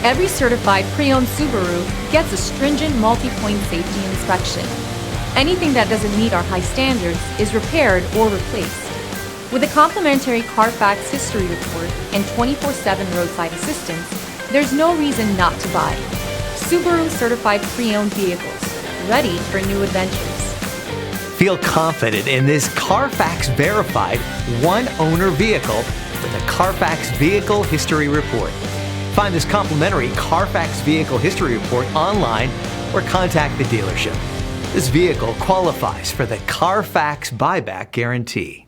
Every certified pre-owned Subaru gets a stringent multi-point safety inspection. Anything that doesn't meet our high standards is repaired or replaced. With a complimentary Carfax history report and 24/7 roadside assistance, there's no reason not to buy. Subaru certified pre-owned vehicles, ready for new adventures. Feel confident in this Carfax verified one-owner vehicle with a Carfax Vehicle History Report. Find this complimentary Carfax Vehicle History Report online or contact the dealership. This vehicle qualifies for the Carfax Buyback Guarantee.